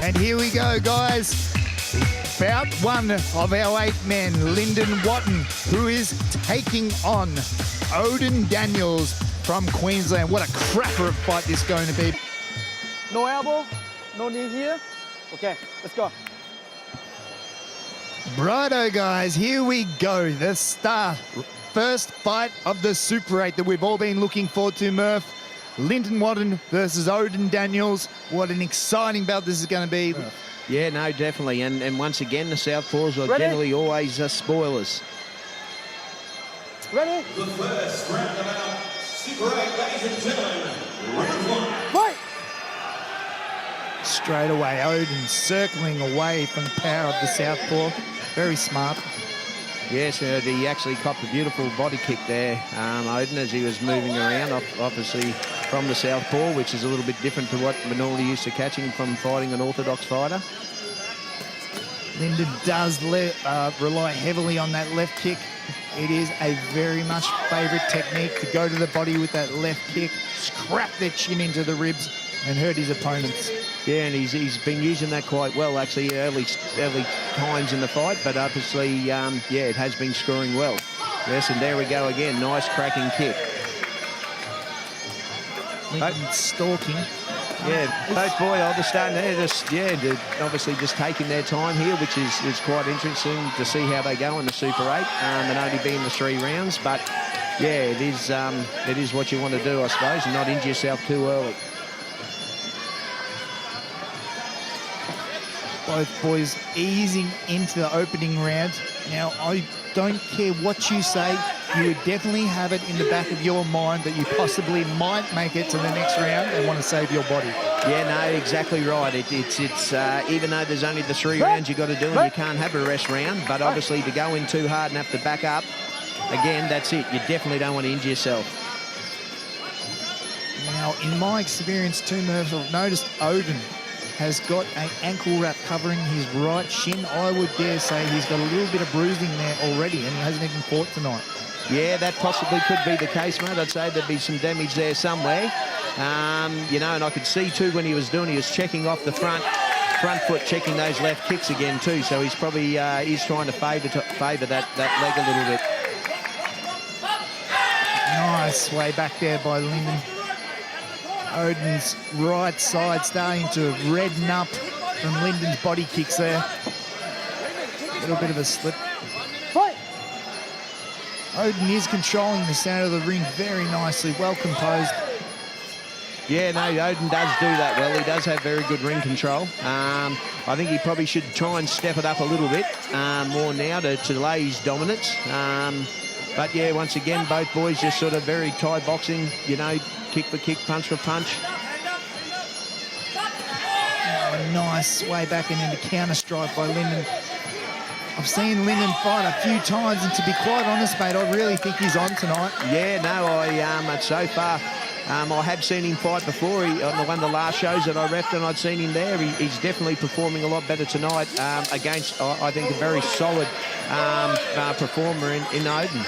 And here we go, guys. Bout one of our 8 men, Lindon Wotton, who is taking on Odin Daniels from Queensland. What a cracker of a fight this is going to be. No elbow, no knee here. Okay, let's go. Righto, guys, here we go. The start. First fight of the Super 8 that we've all been looking forward to, Murph. Lindon Wotton versus Odin Daniels. What an exciting bout this is going to be. Yeah, no, definitely. And once again, the Southpaws are generally always spoilers. Ready? The first round of our Super 8, ladies and gentlemen, round 1. Fight! Straight away, Odin circling away from the power of the Southpaw. Very smart. Yes, he actually copped a beautiful body kick there, Odin, as he was moving around, obviously from the Southpaw, which is a little bit different to what we're normally used to catching from fighting an orthodox fighter. Lindon does rely heavily on that left kick. It is a very much favourite technique to go to the body with that left kick, scrap their chin into the ribs and hurt his opponents. Yeah, and he's been using that quite well, actually, early times in the fight, but obviously, yeah, it has been scoring well. Yes, and there we go again, nice cracking kick. Stalking. Yeah, both boys are starting there, obviously just taking their time here, which is quite interesting to see how they go in the Super 8, and only being the 3 rounds, but yeah, it is what you want to do, I suppose, and not injure yourself too early. Both boys easing into the opening round. Now, I don't care what you say, you would definitely have it in the back of your mind that you possibly might make it to the next round and want to save your body. Yeah, no, exactly right. It's even though there's only the 3 rounds you've got to do and you can't have a rest round, but obviously to go in too hard and have to back up, again, that's it. You definitely don't want to injure yourself. Now, in my experience too, Murph, I've noticed Odin has got an ankle wrap covering his right shin. I would dare say he's got a little bit of bruising there already, and he hasn't even fought tonight. Yeah, that possibly could be the case, mate. I'd say there'd be some damage there somewhere. You know, and I could see too when he was checking off the front foot, checking those left kicks again too. So he's probably he's trying to favour that leg a little bit. Nice way back there by Lindon. Odin's right side starting to redden up from Lindon's body kicks there. A little bit of a slip. Fight! Odin is controlling the center of the ring very nicely, well composed. Yeah, no, Odin does do that well. He does have very good ring control. I think he probably should try and step it up a little bit more now to delay his dominance. But yeah, once again, both boys just sort of very Thai boxing, you know, kick for kick, punch for punch. Oh, nice way back and into counter strike by Lindon. I've seen Lindon fight a few times, and to be quite honest, mate, I really think he's on tonight. Yeah, no, so far, I have seen him fight before. On one of the last shows that I repped, and I'd seen him there. He's definitely performing a lot better tonight against, I think, a very solid performer in Odin.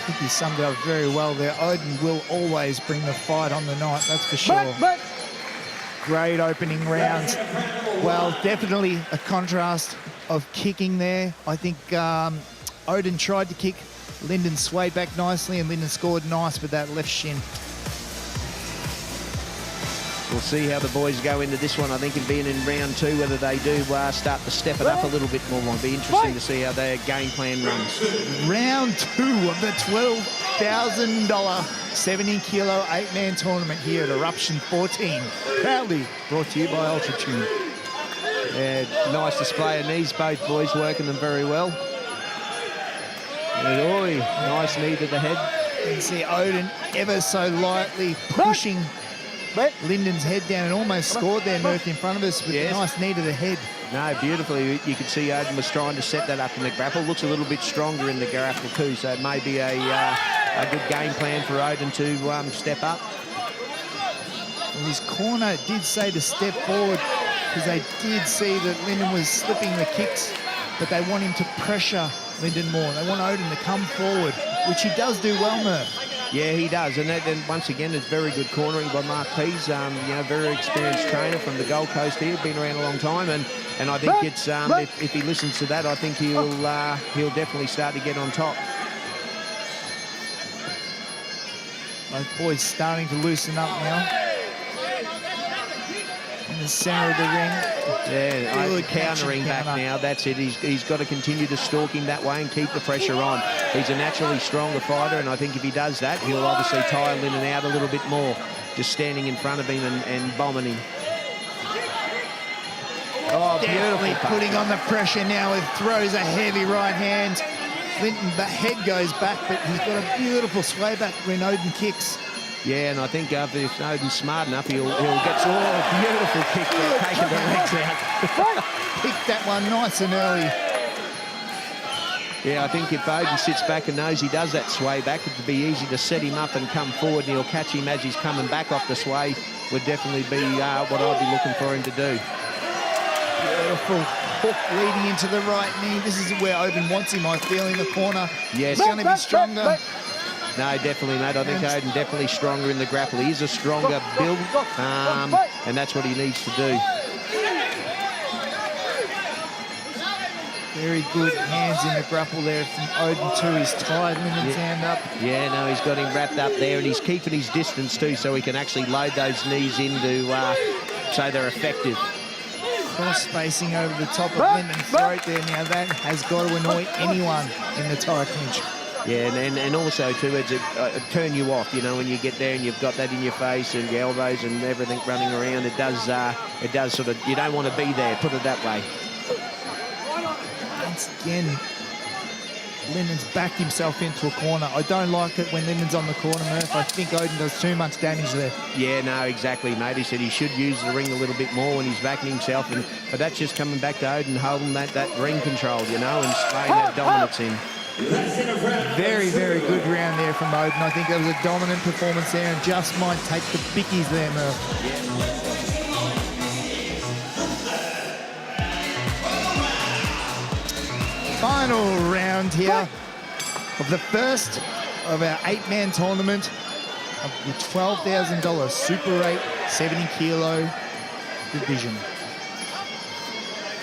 I think he summed it up very well there. Odin will always bring the fight on the night, that's for sure. Great opening rounds. Well, definitely a contrast of kicking there. I think Odin tried to kick, Lindon swayed back nicely, and Lindon scored nice with that left shin. We'll see how the boys go into this one. I think it'll be in round 2, whether they do start to step it up a little bit more. It'll be interesting to see how their game plan runs. Round 2 of the $12,000 70-kilo 8-man tournament here at Eruption 14. Proudly brought to you by Ultratune. Yeah, nice display of knees, both boys working them very well. And, oi, nice knee to the head. You can see Odin ever so lightly pushing Lindon's head down and almost scored there, Murph, in front of us with a nice knee to the head. No, beautifully. You could see Odin was trying to set that up in the grapple. Looks a little bit stronger in the grapple too, so it may be a good game plan for Odin to step up. Well, his corner did say to step forward because they did see that Lindon was slipping the kicks, but they want him to pressure Lindon more. They want Odin to come forward, which he does do well, Murph. Yeah, he does, and once again, it's very good cornering by Mark Pease. You know, very experienced trainer from the Gold Coast here, been around a long time, and I think it's if he listens to that, I think he'll definitely start to get on top. Both boys starting to loosen up now. In the centre of the ring. Yeah, Good countering back counter. now. That's it. He's got to continue to stalk him that way and keep the pressure on. He's a naturally stronger fighter, and I think if he does that, he'll obviously tire Lindon out a little bit more, just standing in front of him and bombing him. Oh, Definitely beautiful. putting on the pressure now. It throws a heavy right hand. Lindon, the head goes back, but he's got a beautiful sway back when Odin kicks. Yeah, and I think if Odin's smart enough, he'll get a beautiful kick there, taking the legs out. Picked that one nice and early. Yeah, I think if Odin sits back and knows he does that sway back, it'd be easy to set him up and come forward, and he'll catch him as he's coming back off the sway. Would definitely be what I'd be looking for him to do. Beautiful hook leading into the right knee. This is where Odin wants him, I feel, in the corner. Yes. He's going to be stronger. No, definitely, mate. I think Odin definitely stronger in the grapple. He is a stronger build, and that's what he needs to do. Very good hands in the grapple there from Odin too. He's tied Lindon's hand up. Yeah, no, he's got him wrapped up there, and he's keeping his distance too, so he can actually load those knees into so they're effective. Cross spacing over the top of Lindon's throat there. Now that has got to annoy anyone in the tie clinch. Yeah, and also too, it's turn you off. You know, when you get there and you've got that in your face and your elbows and everything running around, it does sort of, you don't want to be there. Put it that way. Once again, Lindon's backed himself into a corner. I don't like it when Lindon's on the corner, Murph. I think Odin does too much damage there. Yeah, no, exactly, mate. He said he should use the ring a little bit more when he's backing himself, but that's just coming back to Odin holding that ring control, you know, and spraying that dominance in. Very, very good round there from Odin. I think that was a dominant performance there and just might take the bickies there, Murph. Yeah. Final round here of the first of our 8-man tournament of the $12,000 Super 8 70-kilo division.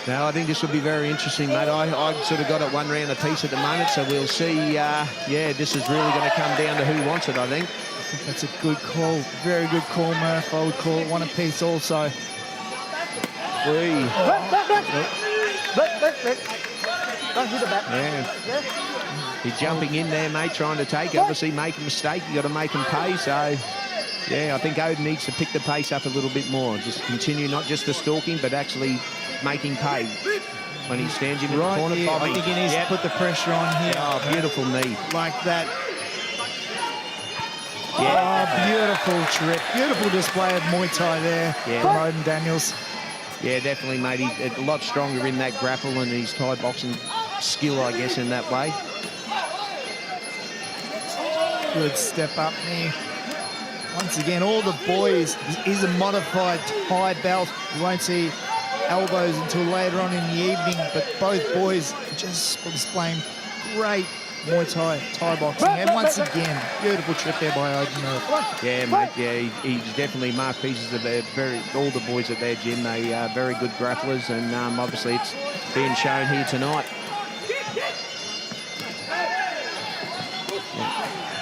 Now, I think this will be very interesting, mate. I've sort of got it one round apiece at the moment, so we'll see. Yeah, this is really going to come down to who wants it, I think. I think that's a good call. Very good call, Murph. I would call it one apiece also. Don't hit the back. Yeah. He's jumping in there, mate, trying to take it. Obviously, make a mistake. You got to make him pay. So, yeah, I think Odin needs to pick the pace up a little bit more. Just continue not just the stalking, but actually making pay when he stands him in the corner. Here, I think he needs to put the pressure on here. Oh, beautiful knee. Like that. Yeah. Oh, beautiful trip. Beautiful display of Muay Thai there from Odin Daniels. Yeah, definitely, mate. He's a lot stronger in that grapple and his Thai boxing skill, I guess, in that way. Good step up there. Once again, all the boys is a modified Thai belt. You won't see elbows until later on in the evening, but both boys just displaying great Muay Thai boxing. And once again, beautiful trip there by Odin. Yeah, mate. Yeah, he's definitely Mark Pieces of all the boys at their gym. They are very good grapplers, and obviously it's being shown here tonight. Yeah.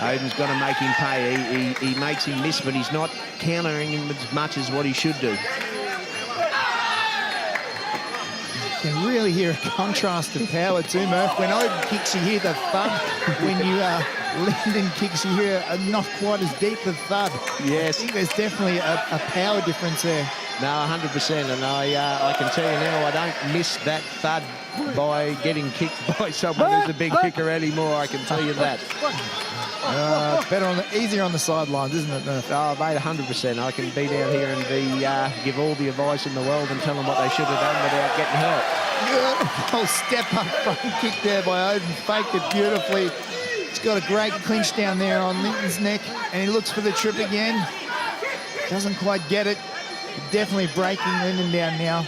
Odin's got to make him pay. He makes him miss, but he's not countering him as much as what he should do. You can really hear a contrast of power too, Murph. When Odin kicks, you hear the thud. When Lindon kicks, you hear a not quite as deep a thud. Yes. I think there's definitely a power difference there. No, 100%, and I can tell you now, I don't miss that thud by getting kicked by someone who's a big kicker anymore, I can tell you that. Easier on the sidelines, isn't it, Murph? Oh, mate, 100%. I can be down here and give all the advice in the world and tell them what they should have done without getting hurt. Beautiful step up front kick there by Odin. Faked it beautifully. He's got a great clinch down there on Lindon's neck, and he looks for the trip again. Doesn't quite get it. Definitely breaking Lindon down now.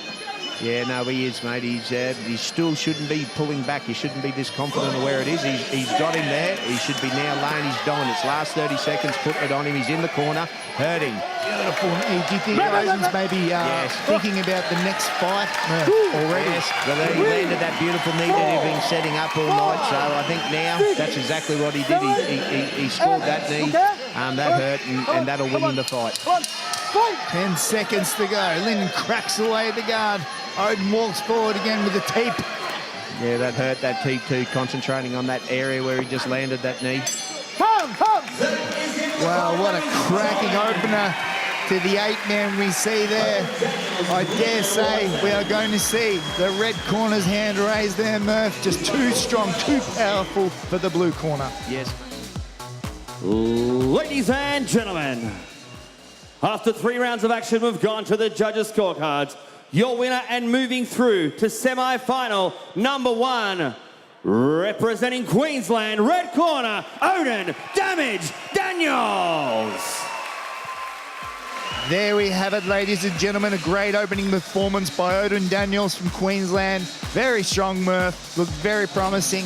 Yeah, no, he is, mate. He still shouldn't be pulling back. He shouldn't be this confident of where it is. He's got him there. He should be now laying his dominance. Last 30 seconds, putting it on him. He's in the corner, hurting. Beautiful. Do you think Odin's maybe thinking about the next fight already? Yes, well, he landed that beautiful knee that he'd been setting up all night. So I think now that's exactly what he did. He scored that knee. That hurt, and that'll win him the fight. 10 seconds to go. Lindon cracks away the guard. Odin walks forward again with the teep. Yeah, that hurt, that teep too, concentrating on that area where he just landed that knee. Well, what a cracking opener to the 8-man we see there. I dare say we are going to see the red corner's hand raised there, Murph. Just too strong, too powerful for the blue corner. Yes. Ladies and gentlemen, after 3 rounds of action, we've gone to the judges' scorecards. Your winner and moving through to semi-final number 1, representing Queensland, red corner, Odin Damage Daniels. There we have it, ladies and gentlemen. A great opening performance by Odin Daniels from Queensland. Very strong, Murph. Looked very promising.